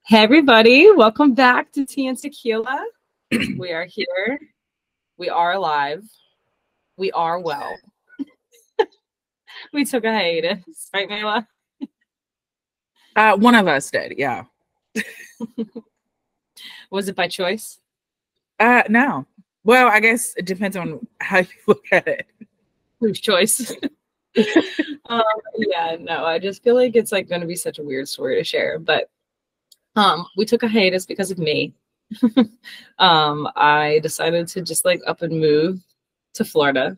Hey everybody, welcome back to Tea and Tequila. We are here. We are alive. We are well. We took a hiatus, right, Mayla? One of us did, yeah. Was it by choice? No. Well, I guess it depends on how you look at it. Whose choice? Yeah, no, I just feel like it's like going to be such a weird story to share, but we took a hiatus because of me. I decided to just like up and move to Florida.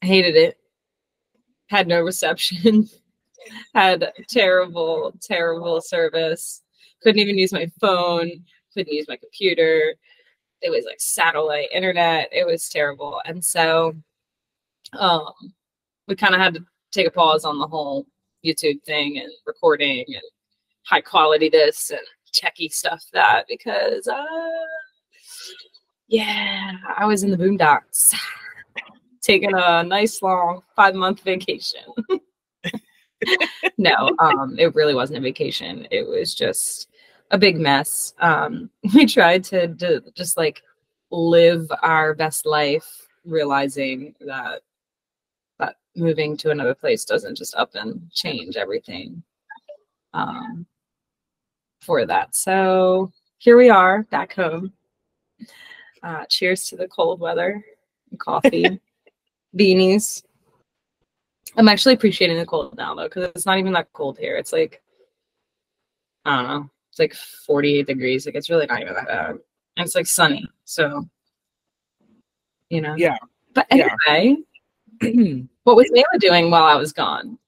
Hated it. Had no reception. Had terrible, terrible service. Couldn't even use my phone. Couldn't use my computer. It was like satellite internet. It was terrible. And so um, we kind of had to take a pause on the whole YouTube thing and recording and high quality this and techie stuff that because yeah, I was in the boondocks taking a nice long 5-month vacation. No, it really wasn't a vacation. It was just a big mess. We tried to just like live our best life, realizing that moving to another place doesn't just up and change everything for that. So here we are back home. Cheers to the cold weather, coffee, beanies. I'm actually appreciating the cold now though, because it's not even that cold here. It's like, I don't know, it's like 48 degrees. Like it's really not even that bad. And it's like sunny. So, you know. Yeah. But anyway, what was Mayla doing while I was gone?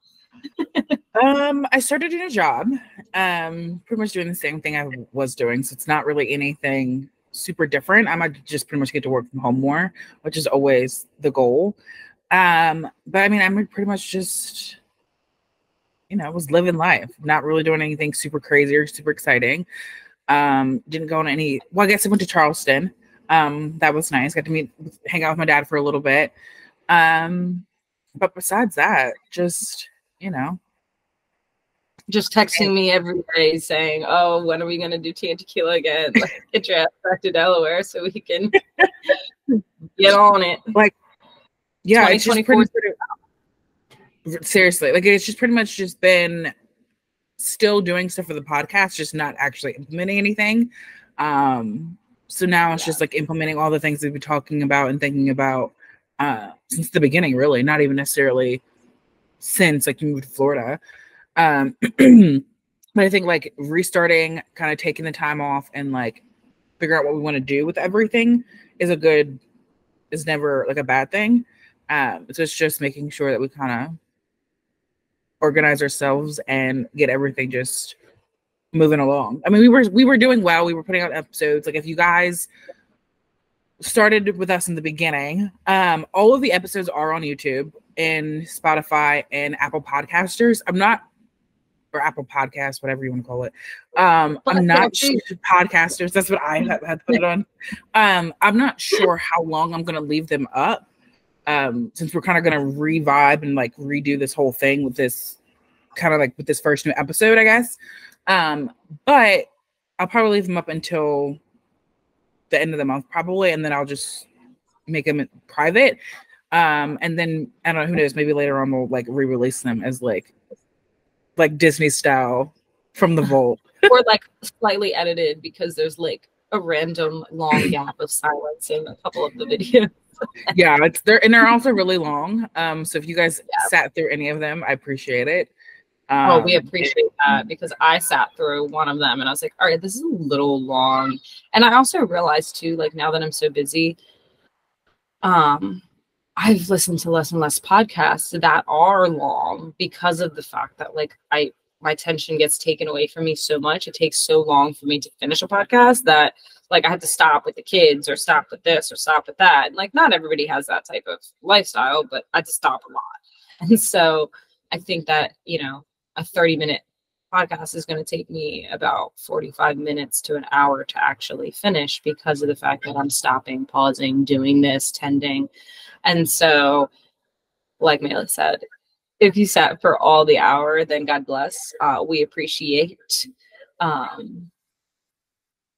I started doing a job. Pretty much doing the same thing I was doing. So it's not really anything super different. I might just pretty much get to work from home more, which is always the goal. But I mean, I'm pretty much just, was living life, not really doing anything super crazy or super exciting. Didn't go on any, well, I guess I went to Charleston. That was nice. Got to hang out with my dad for a little bit. But besides that, just, just texting me every day saying, "Oh, when are we gonna do tea and tequila again? Like, get your ass back to Delaware so we can get on it." Like, yeah, it's just seriously, like it's just pretty much just been still doing stuff for the podcast, just not actually implementing anything. So now it's just like implementing all the things we've been talking about and thinking about since the beginning, really, not even necessarily since like you moved to Florida. But I think like restarting, kind of taking the time off and like figure out what we want to do with everything is never like a bad thing. So it's just making sure that we kind of organize ourselves and get everything just moving along. I mean, we were doing well. We were putting out episodes. Like if you guys started with us in the beginning, all of the episodes are on YouTube and Spotify and Apple Podcasters. Or Apple Podcasts, whatever you want to call it. I'm not sure podcasters. That's what I had to put it on. I'm not sure how long I'm going to leave them up. Since we're kind of going to revibe and like redo this whole thing with this kind of like with this first new episode, I guess. But I'll probably leave them up until the end of the month, probably, and then I'll just make them private. And then I don't know, who knows? Maybe later on we'll like re-release them as like Disney style from the vault, or like slightly edited because there's like a random long gap of silence in a couple of the videos. Yeah, they're also really long. So if you guys sat through any of them, I appreciate it. We appreciate that because I sat through one of them and I was like, all right, this is a little long. And I also realized too, like now that I'm so busy, I've listened to less and less podcasts that are long because of the fact that like my attention gets taken away from me so much. It takes so long for me to finish a podcast that like I have to stop with the kids or stop with this or stop with that. And like not everybody has that type of lifestyle, but I have to stop a lot. And so I think that, a 30-minute podcast is going to take me about 45 minutes to an hour to actually finish because of the fact that I'm stopping, pausing, doing this, tending. And so, like Mayla said, if you sat for all the hour, then God bless. We appreciate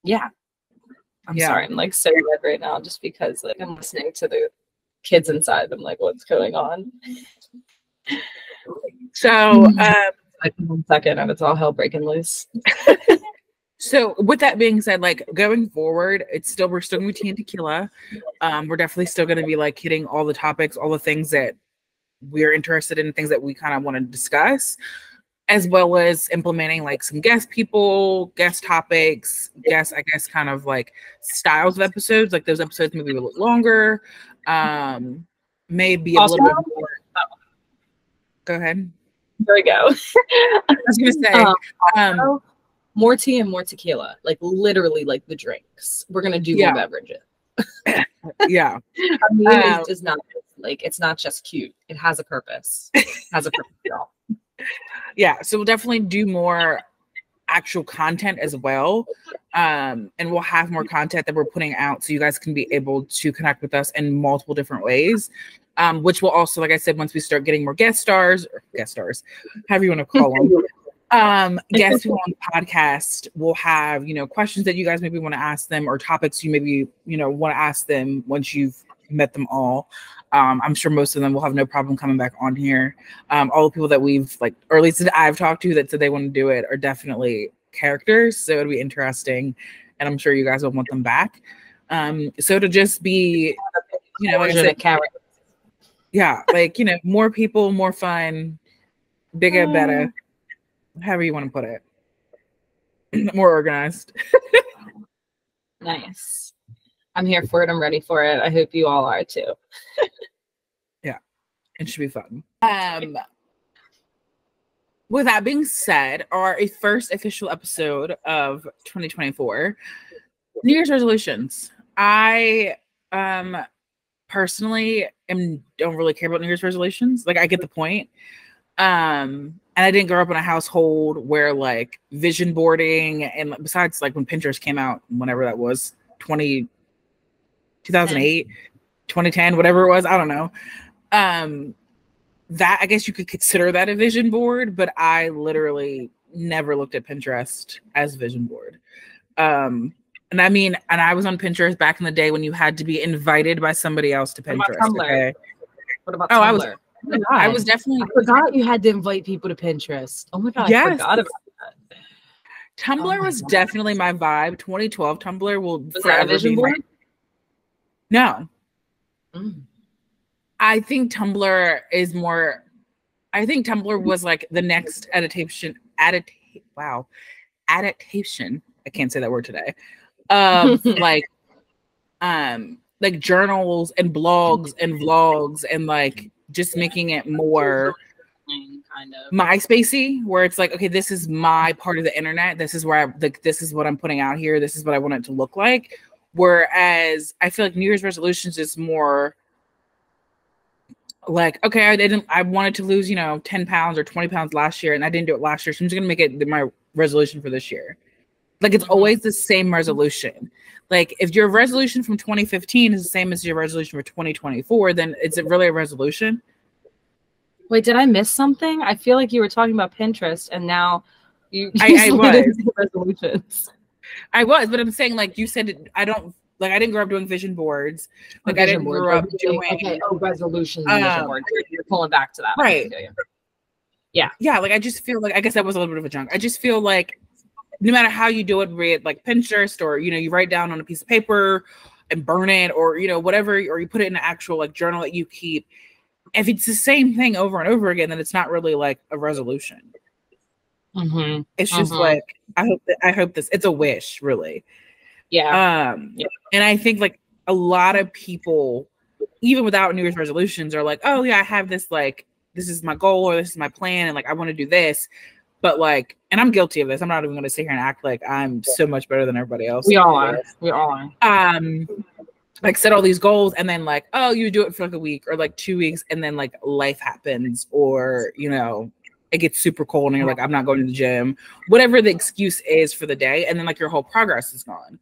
Yeah. I'm sorry, I'm like so red right now just because like I'm listening to the kids inside. I'm like, what's going on? So like 1 second and it's all hell breaking loose. So with that being said, like going forward, we're still gonna be tea and tequila. We're definitely still gonna be like hitting all the topics, all the things that we're interested in, things that we kind of want to discuss, as well as implementing like some guest people, guest topics, I guess kind of like styles of episodes. Like those episodes maybe a little longer, maybe a little bit more. Go ahead. There we go. I was gonna say more tea and more tequila, like literally like the drinks. We're gonna do more beverages. Yeah. I mean, it's not like it's not just cute. It has a purpose. It has a purpose, y'all. Yeah, so we'll definitely do more actual content as well. And we'll have more content that we're putting out so you guys can be able to connect with us in multiple different ways. Which will also, like I said, once we start getting more guest stars, however you want to call them, guests who are on the podcast, we'll have, questions that you guys maybe want to ask them or topics you maybe, want to ask them once you've met them all. I'm sure most of them will have no problem coming back on here. All the people that we've or at least that I've talked to that said they want to do it are definitely characters. So it'll be interesting. And I'm sure you guys will want them back. So to just be, like I said, yeah, more people, more fun, bigger, better, however you want to put it. More organized. Nice. I'm here for it. I'm ready for it. I hope you all are too. Yeah, it should be fun. With that being said, our first official episode of 2024, New Year's resolutions. I personally don't really care about New Year's resolutions. Like I get the point. And I didn't grow up in a household where vision boarding and besides when Pinterest came out, whenever that was, 2008, 2010, whatever it was, I don't know. That I guess you could consider that a vision board, but I literally never looked at Pinterest as a vision board. And I was on Pinterest back in the day when you had to be invited by somebody else to Pinterest. What about Tumblr? I was definitely. I forgot you had to invite people to Pinterest. Oh my god, yes. I forgot about that. Tumblr was definitely my vibe. 2012 Tumblr will forever be board? No. I think Tumblr is more. I think Tumblr was the next adaptation. Adaptation. I can't say that word today. Journals and blogs and vlogs and just making it more kind of MySpacey, where it's okay, this is my part of the internet. This is where this is what I'm putting out here. This is what I want it to look like. Whereas I feel New Year's resolutions is more okay, I wanted to lose, 10 pounds or 20 pounds last year and I didn't do it last year. So I'm just going to make it my resolution for this year. It's always the same resolution. If your resolution from 2015 is the same as your resolution for 2024, then is it really a resolution? Wait, did I miss something? I feel like you were talking about Pinterest and now I was resolutions. I was, but I'm saying you said I didn't grow up doing vision boards. I didn't grow up doing resolutions and vision boards. You're pulling back to that. Right. Yeah. Yeah, I just feel I guess that was a little bit of a junk. I just feel no matter how you do it, be it Pinterest or, you write down on a piece of paper and burn it or, whatever, or you put it in an actual journal that you keep. If it's the same thing over and over again, then it's not really a resolution. Mm-hmm. It's just I hope this, it's a wish really. Yeah. And I think a lot of people, even without New Year's resolutions are oh yeah, I have this, this is my goal or this is my plan. And I want to do this. But and I'm guilty of this. I'm not even going to sit here and act like I'm so much better than everybody else. We all are. We all are. Set all these goals and then oh, you do it for a week or 2 weeks and then life happens or it gets super cold and you're I'm not going to the gym. Whatever the excuse is for the day, and then your whole progress is gone.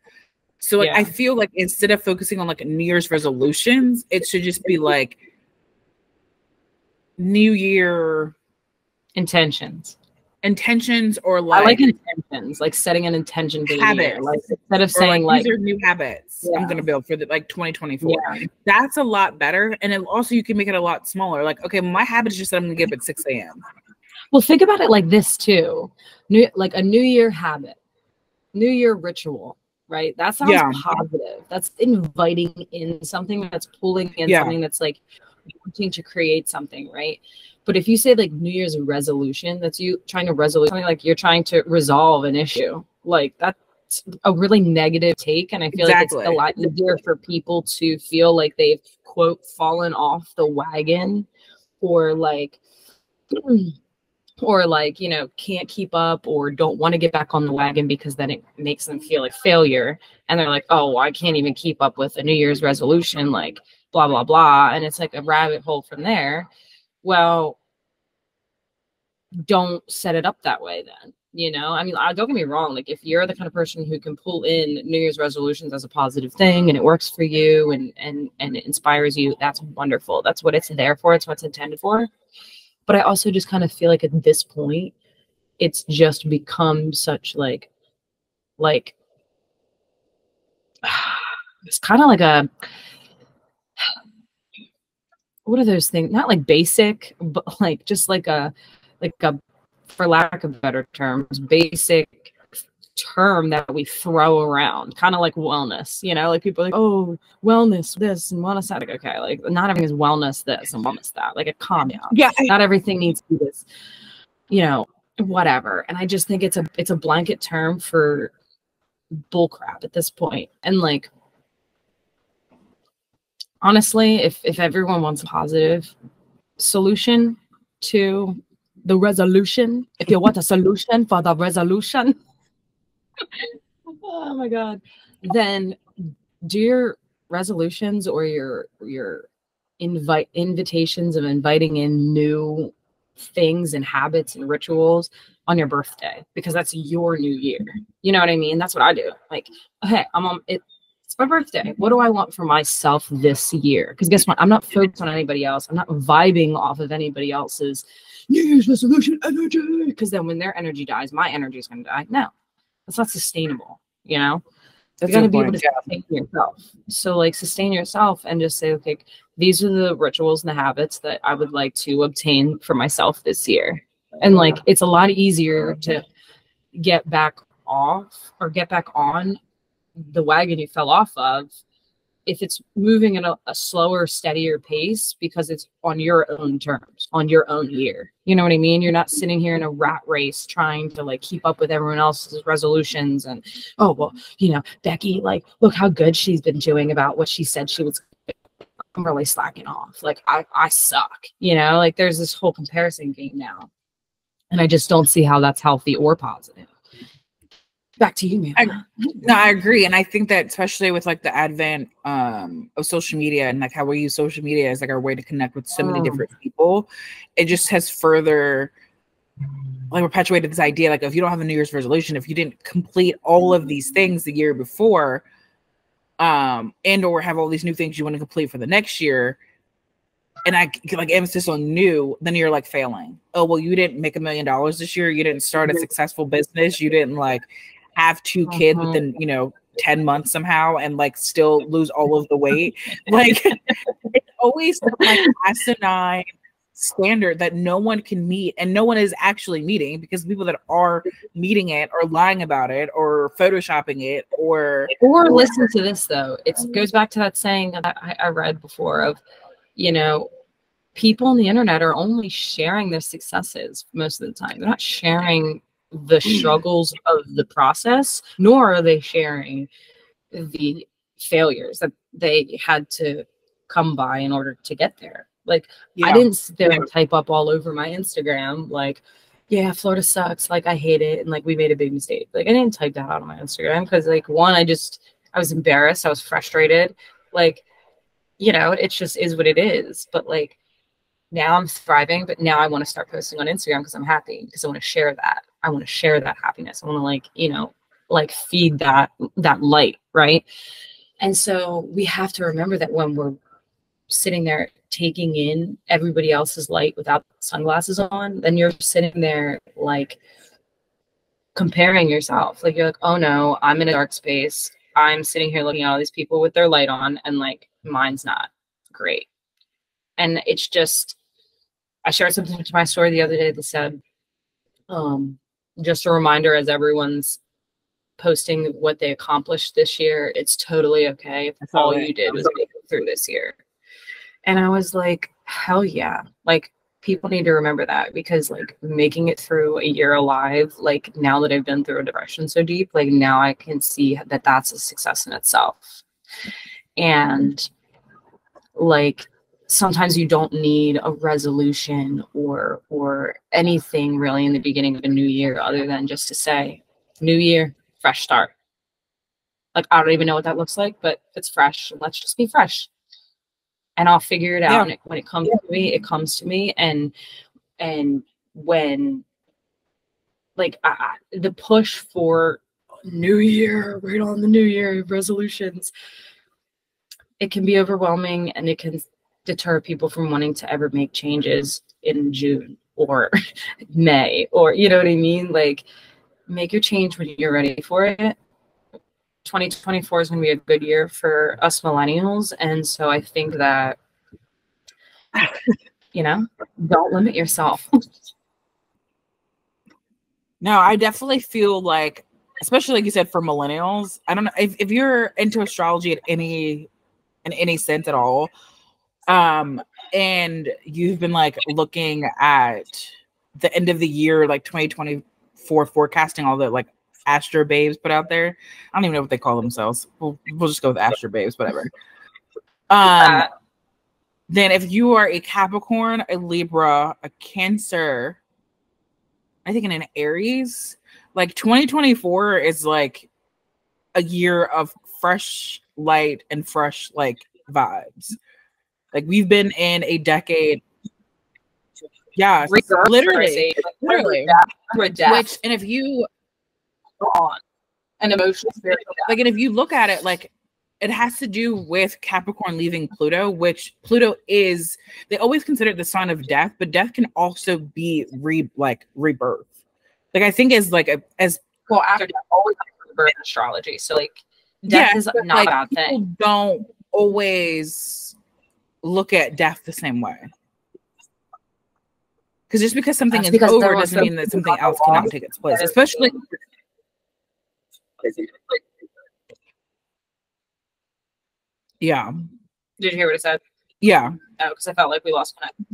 So I feel instead of focusing on New Year's resolutions, it should just be New Year intentions. intentions or I like intentions, like setting an intention for the habits. year. Like instead of saying like these are new habits I'm gonna build for the 2024. Yeah. That's a lot better. And then also you can make it a lot smaller. Like, okay, my habit is just that I'm gonna get up at 6 a.m. Well, think about it like this too. Like a New Year habit, New Year ritual, right? That sounds positive. That's inviting in something, that's pulling in something, that's like wanting to create something, right? But if you say like New Year's resolution, that's you trying to resolve something, like you're trying to resolve an issue. Like that's a really negative take. And I feel like it's a lot easier for people to feel like they've, quote, fallen off the wagon, or like, you know, can't keep up, or don't want to get back on the wagon because then it makes them feel like failure. And they're like, oh, I can't even keep up with a New Year's resolution, like blah, blah, blah. And it's like a rabbit hole from there. Well, don't set it up that way then. You know, I mean, don't get me wrong. Like if you're the kind of person who can pull in New Year's resolutions as a positive thing and it works for you and it inspires you, that's wonderful. That's what it's there for. It's what it's intended for. But I also just kind of feel like at this point, it's just become such like it's kind of like a, what are those things? Not like basic, but like just like a, for lack of better terms, basic term that we throw around, kind of like wellness, you know, like people are like, oh, wellness this and wellness that. Like, okay, like not everything is wellness this and wellness that. Like, calm down. Yeah, not everything needs to be this, you know, whatever. And I just think it's a blanket term for bullcrap at this point. And like, honestly, if everyone wants a positive solution to the resolution, if you want a solution for the resolution, oh my God, then do your resolutions or your invitations of inviting in new things and habits and rituals on your birthday, because that's your new year. You know what I mean? That's what I do. Like, hey, it's my birthday. What do I want for myself this year? Because guess what? I'm not focused on anybody else. I'm not vibing off of anybody else's New Year's resolution energy. Because then when their energy dies, my energy is going to die. No, that's not sustainable. You know, you got to be able to sustain yourself. So like sustain yourself and just say, okay, these are the rituals and the habits that I would like to obtain for myself this year. And like, it's a lot easier to get back off or get back on the wagon you fell off of if it's moving at a slower, steadier pace, because it's on your own terms, on your own year. You know what I mean? You're not sitting here in a rat race trying to like keep up with everyone else's resolutions and, oh, well, you know, Becky, like, look how good she's been doing about what she said she was. I'm really slacking off. Like I suck, you know, like there's this whole comparison game now. And I just don't see how that's healthy or positive. Back to you, man. I agree. And I think that especially with like the advent of social media and like how we use social media as like our way to connect with so many different people, it just has further like perpetuated this idea, like if you don't have a New Year's resolution, if you didn't complete all of these things the year before, and or have all these new things you want to complete for the next year, and I like emphasis on new, then you're like failing. Oh, well, you didn't make $1 million this year. You didn't start a successful business. You didn't like have 2 kids within, 10 months somehow and like still lose all of the weight. Like it's always like asinine standard that no one can meet, and no one is actually meeting, because people that are meeting it are lying about it or photoshopping it or listen to this though. It goes back to that saying that I read before of, people on the internet are only sharing their successes most of the time. They're not sharing the struggles of the process, nor are they sharing the failures that they had to come by in order to get there. Like, I didn't sit there and type up all over my Instagram, like, yeah, Florida sucks, like, I hate it, and like, we made a big mistake. Like, I didn't type that out on my Instagram because, like, one, I was embarrassed, I was frustrated. Like, it just is what it is. But like, now I'm thriving, but now I want to start posting on Instagram because I'm happy, because I want to share that. I want to share that happiness. I want to feed that light, right? And so we have to remember that when we're sitting there taking in everybody else's light without sunglasses on, then you're sitting there like comparing yourself. Like you're like, oh no, I'm in a dark space. I'm sitting here looking at all these people with their light on, and like mine's not great. And it's just, I shared something to my story the other day that said, just a reminder as everyone's posting what they accomplished this year, it's totally okay if all you did was make it through this year. And I was like, hell yeah. Like, people need to remember that, because like making it through a year alive, like now that I've been through a depression so deep, like now I can see that that's a success in itself. And like, sometimes you don't need a resolution or anything really in the beginning of a new year, other than just to say, new year, fresh start. Like, I don't even know what that looks like, but it's fresh. Let's just be fresh. And I'll figure it out. Yeah. And when it comes to me, it comes to me. And when like the push for new year, right on the new year resolutions, it can be overwhelming, and it can deter people from wanting to ever make changes in June or May, or you know what I mean? Like, make your change when you're ready for it. 2024 is going to be a good year for us millennials. And so I think that, you know, don't limit yourself. No, I definitely feel like, especially like you said, for millennials, I don't know if you're into astrology in any sense at all. And you've been like looking at the end of the year, like 2024 forecasting, all the like Astro Babes put out there. I don't even know what they call themselves. We'll just go with Astro Babes, whatever. Then if you are a Capricorn, a Libra, a Cancer, I think in an Aries, like 2024 is like a year of fresh light and fresh like vibes. Like, we've been in a decade. Yeah, literally. Which, and if you on an emotional spiritual like, and if you look at it, like, it has to do with Capricorn leaving Pluto, which Pluto is, they always consider it the sign of death, but death can also be rebirth. Like, I think as well, after death, always rebirth in astrology. So like, death is not like, a bad thing. People don't always look at death the same way. Because just because something is over doesn't mean that something else cannot take its place. Especially, yeah. Did you hear what it said? Yeah. Oh, because I felt like we lost connection.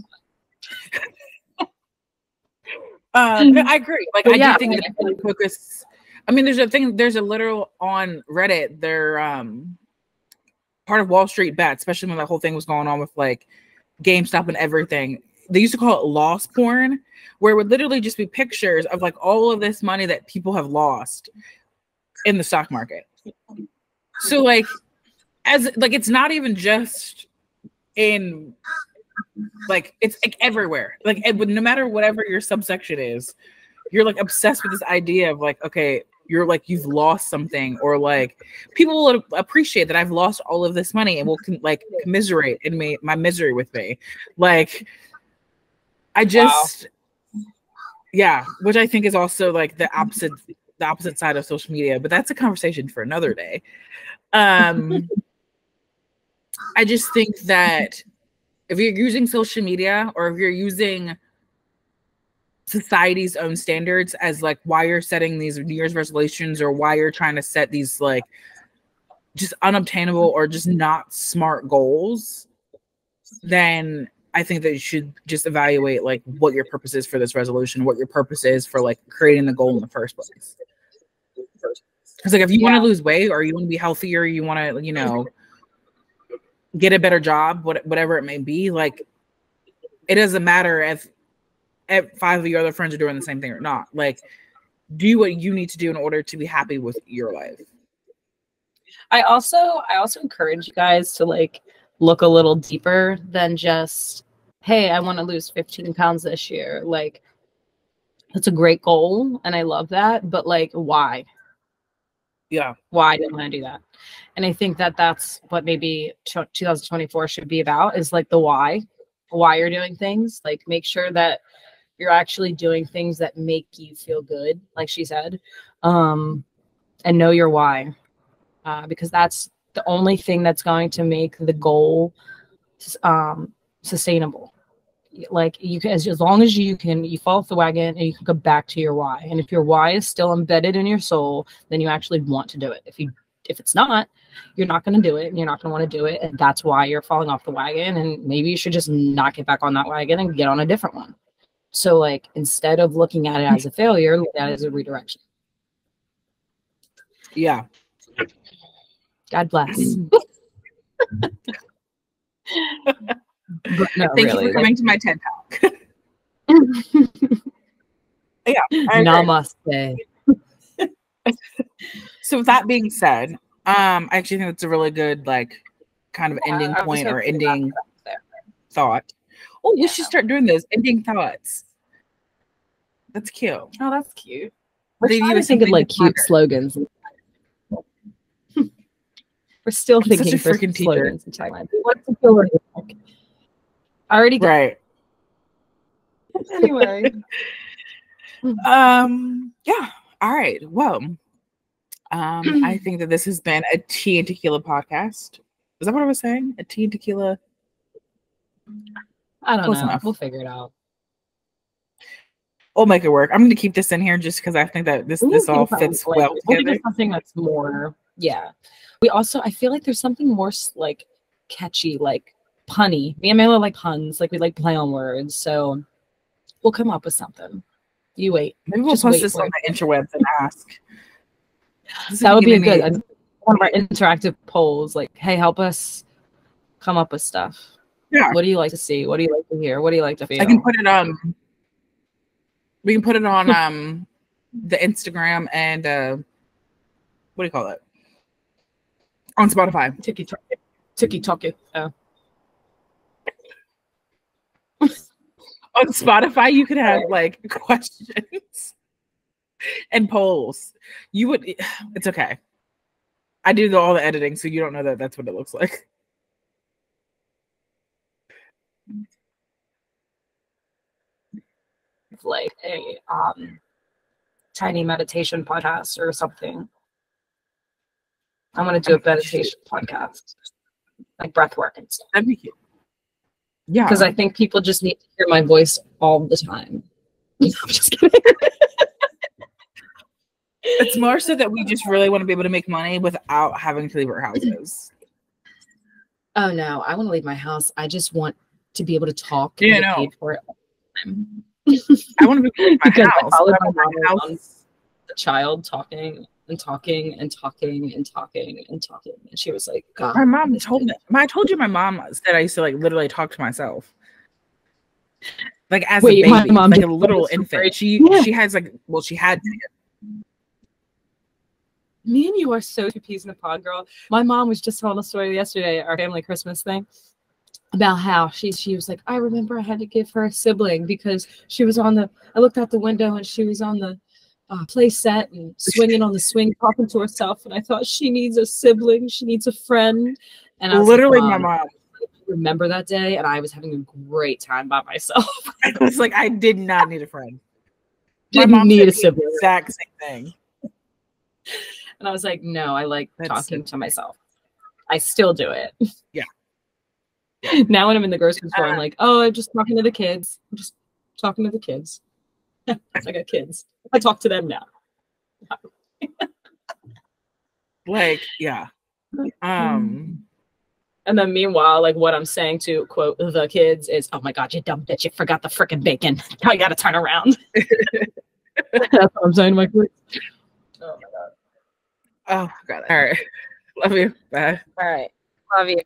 I agree. Like, I do think that focus. I mean, there's a literal on Reddit. They're part of Wall Street Bet, especially when that whole thing was going on with like GameStop and everything. They used to call it loss porn, where it would literally just be pictures of like all of this money that people have lost in the stock market. So like, as like, it's not even just in like, it's like everywhere. Like, no matter whatever your subsection is, you're like obsessed with this idea of like, okay, you're like, you've lost something, or like people will appreciate that I've lost all of this money and will like commiserate in my misery with me. Like, I just, yeah, which I think is also like the opposite side of social media, but that's a conversation for another day. I just think that if you're using social media, or if you're using society's own standards as like why you're setting these New Year's resolutions, or why you're trying to set these like just unobtainable or just not smart goals, then I think that you should just evaluate like what your purpose is for this resolution, what your purpose is for like creating the goal in the first place. Because like, if you want to lose weight, or you want to be healthier, you want to, you know, get a better job, whatever it may be, like, it doesn't matter if 5 of your other friends are doing the same thing or not. Like, do what you need to do in order to be happy with your life. I also encourage you guys to like look a little deeper than just, hey, I want to lose 15 pounds this year. Like, that's a great goal and I love that, but like, why? Yeah. Why I didn't want to do that. And I think that that's what maybe 2024 should be about, is like the why you're doing things. Like make sure that you're actually doing things that make you feel good, like she said, and know your why, because that's the only thing that's going to make the goal sustainable. Like you can, as long as you fall off the wagon and you can go back to your why. And if your why is still embedded in your soul, then you actually want to do it. If it's not, you're not going to do it, and you're not going to want to do it, and that's why you're falling off the wagon. And maybe you should just not get back on that wagon and get on a different one. So like instead of looking at it as a failure, look at it as a redirection. Yeah. God bless. But no, Thank really, you for coming to my TED Talk. Yeah. Namaste. So with that being said, I actually think it's a really good like kind of ending point or ending thought. Oh, we should start doing those ending thoughts. That's cute. Oh, that's cute. We're thinking like cute slogans. We're still thinking for slogans and taglines. What's the killer? I already got right. Anyway. Yeah. All right. Well, I think that this has been a tea and tequila podcast. Is that what I was saying? A tea and tequila? I don't know. We'll figure it out. We'll make it work. I'm going to keep this in here just because I think that this all fits well together. We'll do something that's more, yeah. We also, I feel like there's something more like catchy, like punny. Me and Mela like puns, like we like play on words. So we'll come up with something. You wait. Maybe we'll post this on the interwebs and ask. That would be a good one of our interactive polls. Like, hey, help us come up with stuff. Yeah. What do you like to see? What do you like to hear? What do you like to feel? I can put it on. We can put it on the Instagram and what do you call it? On Spotify. TikTok. Oh. On Spotify, you could have like questions and polls. You would. It's okay. I do all the editing, so you don't know that that's what it looks like. Like a tiny meditation podcast or something. I'm gonna do a meditation podcast, like breath work and stuff. That'd be cute. Yeah, because I think people just need to hear my voice all the time. I'm just kidding. It's more so that we just really want to be able to make money without having to leave our houses. Oh no, I want to leave my house. I just want to be able to talk and get paid for it all the time. I want to be able to leave my house. My house. The child talking and talking and talking and talking and talking, and she was like, "God." My mom told me. I told you my mom said I used to like literally talk to myself, like as a baby, my mom like a little infant. She has like, well, she had. Me and you are so two peas in a pod, girl. My mom was just telling a story yesterday at our family Christmas thing about how she was like, I remember I had to give her a sibling because she was on the. I looked out the window and she was on the play set and swinging on the swing, talking to herself, and I thought she needs a sibling, she needs a friend. And I was literally like, my mom. I remember that day, and I was having a great time by myself. I was like, I did not need a friend. Didn't need a sibling. Exact same thing. And I was like, no, I like talking to myself. I still do it. Yeah. Now when I'm in the grocery store, I'm like, oh, I'm just talking to the kids. I'm just talking to the kids. I got kids. I talk to them now. Like, yeah. And then meanwhile, like what I'm saying to quote the kids is, oh my God, you dumb bitch, you forgot the freaking bacon. Now you gotta turn around. That's what I'm saying to my kids. Oh my God. Oh God. All right. Love you. Bye. All right. Love you.